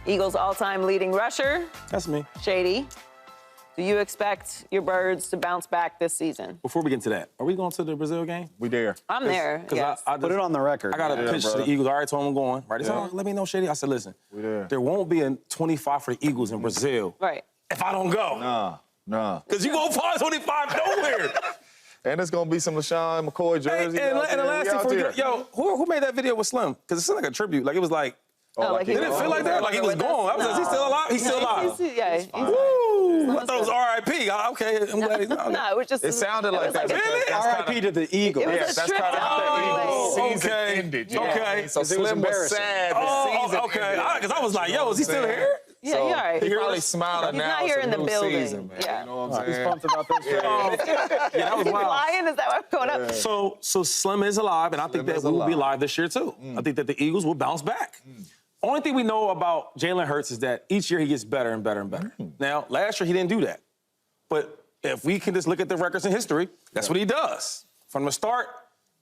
Eagles all-time leading rusher, That's me. Shady. Do you expect your Birds to bounce back this season? Before we get into that, are we going to the Brazil game? We there. I'm there, yes. I Put it on the record. I got a pitch to the Eagles. I already told them I'm going. Right? They said, "Oh, let me know, Shady." I said, listen, there won't be a 25 for the Eagles in Brazil Right. if I don't go. Nah. Because you going find 25 nowhere. And it's gonna be some LaShawn McCoy jersey. And the last thing for yo, who made that video with Slim? Because it seemed like a tribute. Like it was like, like he did it feel like that? Like he was gone. I was like, is he still alive? He's still alive. Woo! I thought it was R.I.P. Okay, I'm glad he's not. No, it was just. It sounded like that. Really? R.I.P. to the Eagles. It was Yes, a that's trip kind of how down. the Eagles season Okay. ended. Okay. So It was Slim was embarrassing. sad the season Okay. ended. Because I was like, yo, is he still here? Yeah, So you're all right. He probably smiling He's now. not It's here a in the new building. season, man. Yeah. You know what I'm He's saying? pumped about this. Yeah, that was He's wild. lying? Is that what's going up? So Slim is alive, and I think that is we will be alive. live this year, too. I think that the Eagles will bounce back. Only thing we know about Jalen Hurts is that each year he gets better and better and better. Now, last year he didn't do that. But if we can just look at the records in history, that's what he does. From the start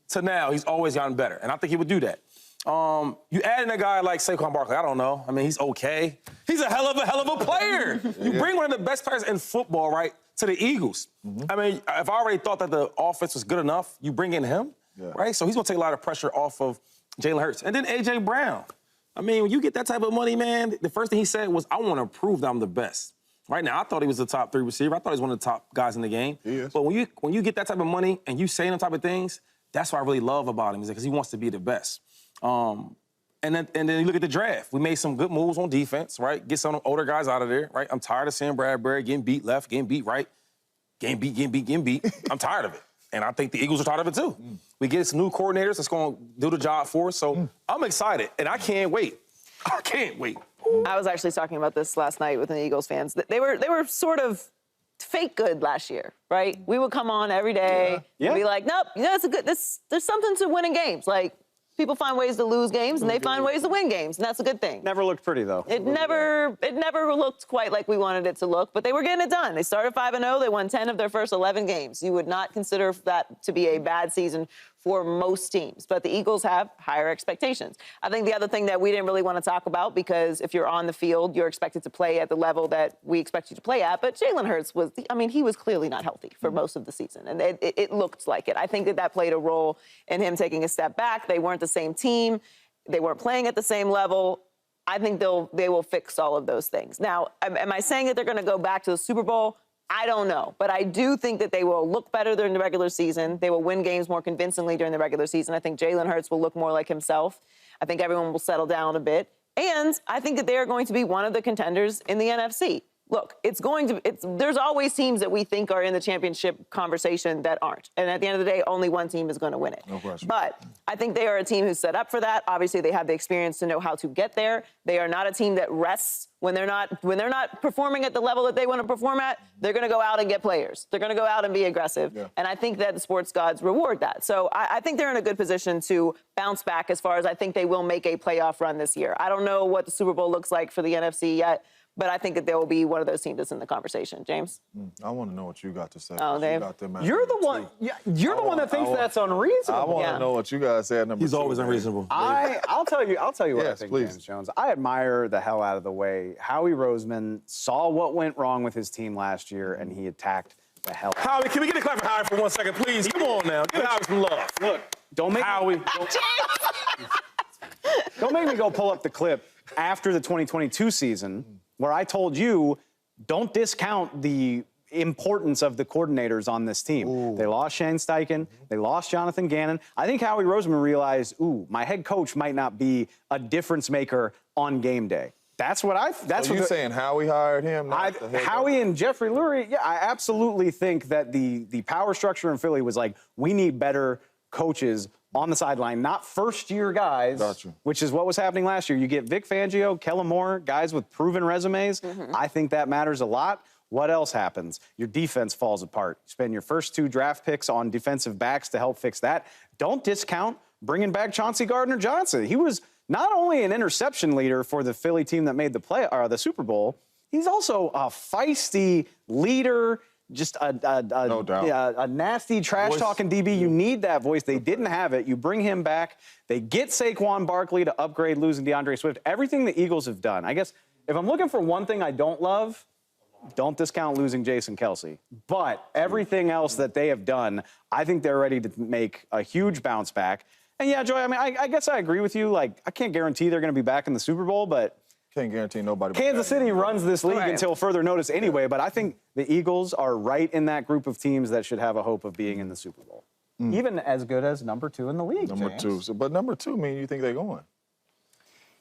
to now, he's always gotten better, and I think he would do that. You add in a guy like Saquon Barkley, I don't know. I mean, he's okay. He's a hell of a player. You bring one of the best players in football, right, to the Eagles. I mean, if I already thought that the offense was good enough, you bring in him, right? So he's going to take a lot of pressure off of Jalen Hurts. And then A.J. Brown. I mean, when you get that type of money, man, the first thing he said was, I want to prove that I'm the best. Right now, I thought he was the top 3 receiver. I thought he was one of the top guys in the game. He is. But when you get that type of money and you say them type of things, that's what I really love about him, is because he wants to be the best. And then you look at the draft. We made some good moves on defense, right? Get some older guys out of there, right? I'm tired of seeing Bradbury getting beat left, getting beat right, getting beat. I'm tired of it. And I think the Eagles are tired of it too. We get some new coordinators that's going to do the job for us. So I'm excited, and I can't wait. I can't wait. I was actually talking about this last night with the Eagles fans. They were sort of fake good last year, right? We would come on every day and be like, nope, that's a good. There's something to winning games. Like, people find ways to lose games, and they find ways to win games, and that's a good thing. Never looked pretty, though. It never looked quite like we wanted it to look, but they were getting it done. They started 5-0. They won 10 of their first 11 games. You would not consider that to be a bad season for most teams, but the Eagles have higher expectations. I think the other thing that we didn't really want to talk about, because if you're on the field, you're expected to play at the level that we expect you to play at, but Jalen Hurts he was clearly not healthy for most of the season, and it looked like it. I think that played a role in him taking a step back. They weren't the same team. They weren't playing at the same level. I think they will fix all of those things. Now, am I saying that they're going to go back to the Super Bowl? I don't know, but I do think that they will look better during the regular season. They will win games more convincingly during the regular season. I think Jalen Hurts will look more like himself. I think everyone will settle down a bit. And I think that they are going to be one of the contenders in the NFC. Look, there's always teams that we think are in the championship conversation that aren't. And at the end of the day, only one team is going to win it. No question. But I think they are a team who's set up for that. Obviously, they have the experience to know how to get there. They are not a team that rests when they're not performing at the level that they want to perform at. They're going to go out and get players. They're going to go out and be aggressive. Yeah. And I think that the sports gods reward that. So I think they're in a good position to bounce back, as far as I think they will make a playoff run this year. I don't know what the Super Bowl looks like for the NFC yet, but I think that they will be one of those teams that's in the conversation. James? I want to know what you got to say. Oh, Dave. You're the one. You're the one that thinks that's unreasonable. I want to know what you guys said. He's always unreasonable. I'll tell you what Yes, I think, please. James Jones. I admire the hell out of the way Howie Roseman saw what went wrong with his team last year, and he attacked the hell out of it. Howie, can we get a clap for Howie for 1 second, please? Come on now. Give Howie some love. Look, don't make me go pull up the clip after the 2022 season where I told you, don't discount the importance of the coordinators on this team. Ooh. They lost Shane Steichen. They lost Jonathan Gannon. I think Howie Roseman realized, my head coach might not be a difference maker on game day. That's what you're saying Howie hired him? Howie and Jeffrey Lurie, yeah, I absolutely think that the power structure in Philly was like, we need better coaches on the sideline, not first-year guys, which is what was happening last year. You get Vic Fangio, Kellen Moore, guys with proven resumes. I think that matters a lot. What else happens? Your defense falls apart. You spend your first 2 draft picks on defensive backs to help fix that. Don't discount bringing back Chauncey Gardner-Johnson. He was not only an interception leader for the Philly team that made the Super Bowl, he's also a feisty leader, just no doubt. A nasty, trash-talking DB. You need that voice. They didn't have it. You bring him back. They get Saquon Barkley to upgrade losing DeAndre Swift. Everything the Eagles have done, I guess If I'm looking for one thing I don't love, don't discount losing Jason Kelce. But everything else that they have done, I think they're ready to make a huge bounce back. And yeah, Joy, I mean, I guess I agree with you. Like, I can't guarantee they're going to be back in the Super Bowl, but Can't guarantee nobody. Kansas City runs this league Right. until further notice anyway. But I think the Eagles are right in that group of teams that should have a hope of being in the Super Bowl. Even as good as number 2 in the league. Number James. 2. So, but number 2 mean you think they're going?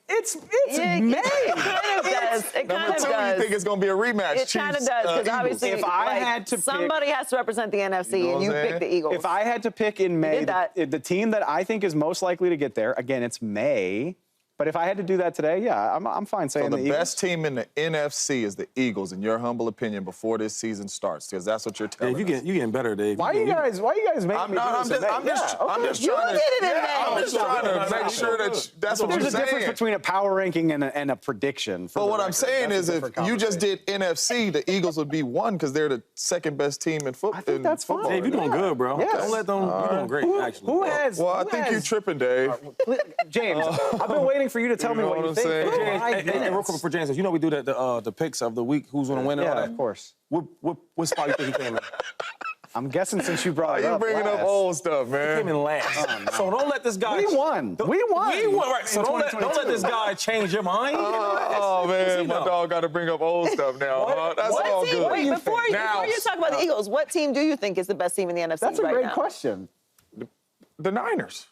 It's Yeah, May. it kind of does. It kind Number of 2, does. you think it's going to be a rematch? It kind of Chiefs, does, because Eagles. obviously, If I like, had to pick- somebody has to represent the NFC, You know and what you I'm pick saying? the Eagles. If I had to pick in May, did that. the team that I think is most likely to get there, again, it's May. But if I had to do that today, yeah, I'm fine saying So the Eagles. best team in the NFC is the Eagles, in your humble opinion, before this season starts, because that's what you're telling Dave, you getting better, Dave. Why you guys making I'm me not. do this in May? I'm just You trying to. did it in May. I'm just trying to make sure that that's what There's you're a difference saying. between a power ranking and a prediction. For But the what I'm record. saying That's is, a if different you just conversation. did NFC, the Eagles would be 1 because they're the second best team in football. I think that's fine. Dave, you're doing good, bro. Yes. Don't let them. You're doing great, actually. Who has? Well, I who think has- you're tripping, Dave. James, I've been waiting for you to tell You me know what what you I'm think. saying? for James, 5 hey, real minutes. quick for James, you know we do the picks of the week, who's gonna win and all Yeah, that. of course. What spot you think he came in? I'm guessing since you brought Why it you up bringing up last. old stuff, Came man? in last. So don't let this guy. We won. We won. We won, right? So in don't let 2022. this guy change your mind. Oh man, my dog got to bring up old stuff now. Huh? That's what all team, good. wait, before you talk about the Eagles, what team do you think is the best team in the NFC That's a right great now? question. The Niners.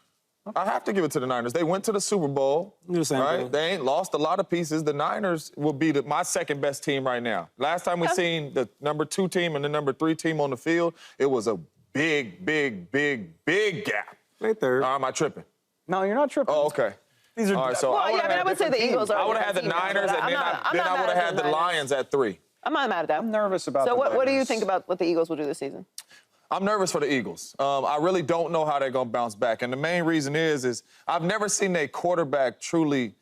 I have to give it to the Niners. They went to the Super Bowl, Do the same right? thing. They ain't lost a lot of pieces. The Niners will be my second best team right now. Last time we seen the number 2 team and the number 3 team on the field, it was a big gap. They third. Or am I tripping? No, you're not tripping. Oh, okay. These are. All right, so Well, I yeah, would've I mean, I had would say the different Eagles teams. are I would have a had the different team, Niners, but and I'm then not I would mad have at had the the Niners. Lions at 3. I'm not mad at that. I'm nervous about. So the what do you Niners. think about what the Eagles will do this season? I'm nervous for the Eagles. I really don't know how they're going to bounce back. And the main reason is I've never seen a quarterback truly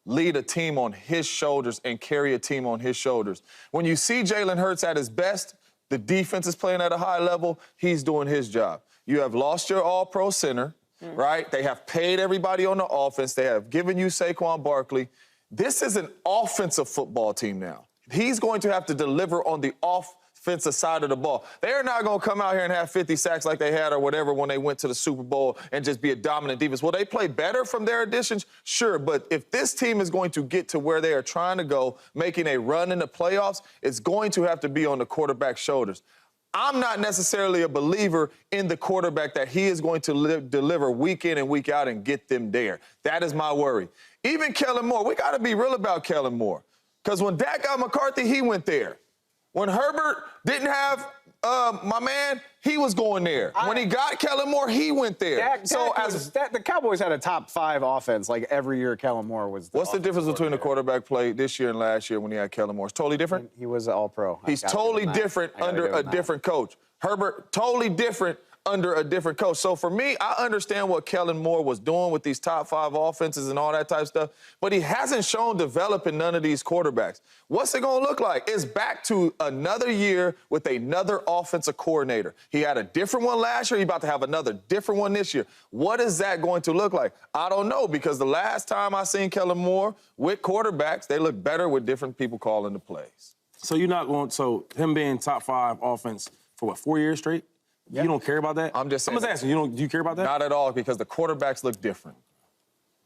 lead a team on his shoulders and carry a team on his shoulders. When you see Jalen Hurts at his best, the defense is playing at a high level, he's doing his job. You have lost your all-pro center, right? They have paid everybody on the offense. They have given you Saquon Barkley. This is an offensive football team now. He's going to have to deliver on the offensive side of the ball. They're not going to come out here and have 50 sacks like they had or whatever when they went to the Super Bowl and just be a dominant defense. Will they play better from their additions? Sure, but if this team is going to get to where they are trying to go, making a run in the playoffs, it's going to have to be on the quarterback's shoulders. I'm not necessarily a believer in the quarterback that he is going to deliver week in and week out and get them there. That is my worry. Even Kellen Moore, we got to be real about Kellen Moore. Because when Dak got McCarthy, he went there. When Herbert didn't have my man, he was going there. When he got Kellen Moore, he went there. The Cowboys had a top 5 offense like every year. Kellen Moore was. What's the difference between the quarterback play this year and last year when he had Kellen Moore? It's totally different. He was All-Pro. He's totally different under a different coach. Herbert, totally different under a different coach. So for me, I understand what Kellen Moore was doing with these top 5 offenses and all that type of stuff, but he hasn't shown developing none of these quarterbacks. What's it going to look like? It's back to another year with another offensive coordinator. He had a different one last year. He's about to have another different one this year. What is that going to look like? I don't know, because the last time I seen Kellen Moore with quarterbacks, they look better with different people calling the plays. So you're not going. So him being top 5 offense for what, 4 years straight? You don't care about that? I'm just saying. I'm just asking. Do you care about that? Not at all, because the quarterbacks look different.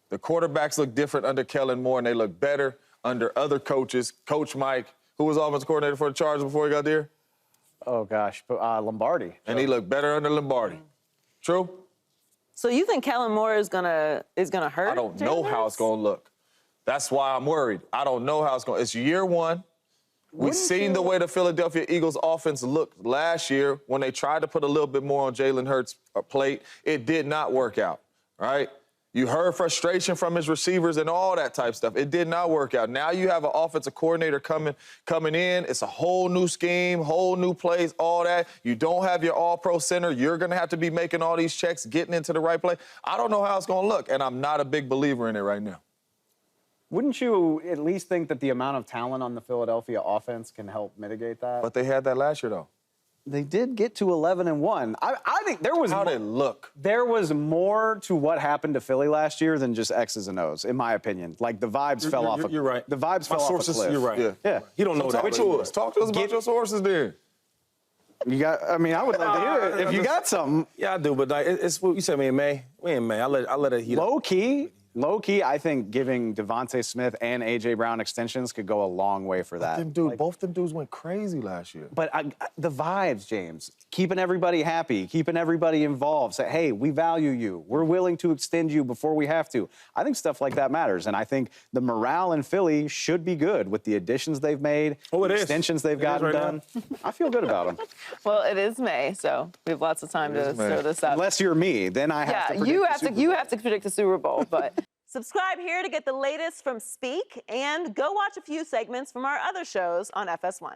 The quarterbacks look different under Kellen Moore, and they look better under other coaches. Coach Mike, who was offensive coordinator for the Chargers before he got there, Oh gosh, Lombardi. and he looked better under Lombardi. True? So you think Kellen Moore is gonna hurt? I don't know how it's going to look. That's why I'm worried. I don't know how it's going to. It's year 1. We've seen the way the Philadelphia Eagles offense looked last year when they tried to put a little bit more on Jalen Hurts' plate. It did not work out, right? You heard frustration from his receivers and all that type of stuff. It did not work out. Now you have an offensive coordinator coming in. It's a whole new scheme, whole new plays, all that. You don't have your all-pro center. You're going to have to be making all these checks, getting into the right play. I don't know how it's going to look, and I'm not a big believer in it right now. Wouldn't you at least think that the amount of talent on the Philadelphia offense can help mitigate that? But they had that last year, though. They did get to 11-1. I think there was How'd it look? There was more to what happened to Philly last year than just X's and O's, in my opinion. Like the vibes fell off. You're right. The vibes My fell sources, off a cliff. you're right. Yeah. He don't know that. Talk to us. Talk to us about your sources then. You got. I mean, I would love to hear it if you got something. Yeah, I do, but like, it's what you said me in May. We in May. I let it heat up. Low key, I think giving Devontae Smith and A.J. Brown extensions could go a long way for that. Both them dudes went crazy last year. But the vibes, James, keeping everybody happy, keeping everybody involved. Say, hey, we value you. We're willing to extend you before we have to. I think stuff like that matters. And I think the morale in Philly should be good with the additions they've made, Oh, it the is. extensions they've gotten right done. I feel good about them. Well, it is May, so we have lots of time to is May. throw this up. Unless you're me, then I have to predict you the have to Super you Bowl. have to predict the Super Bowl, but subscribe here to get the latest from Speak and go watch a few segments from our other shows on FS1.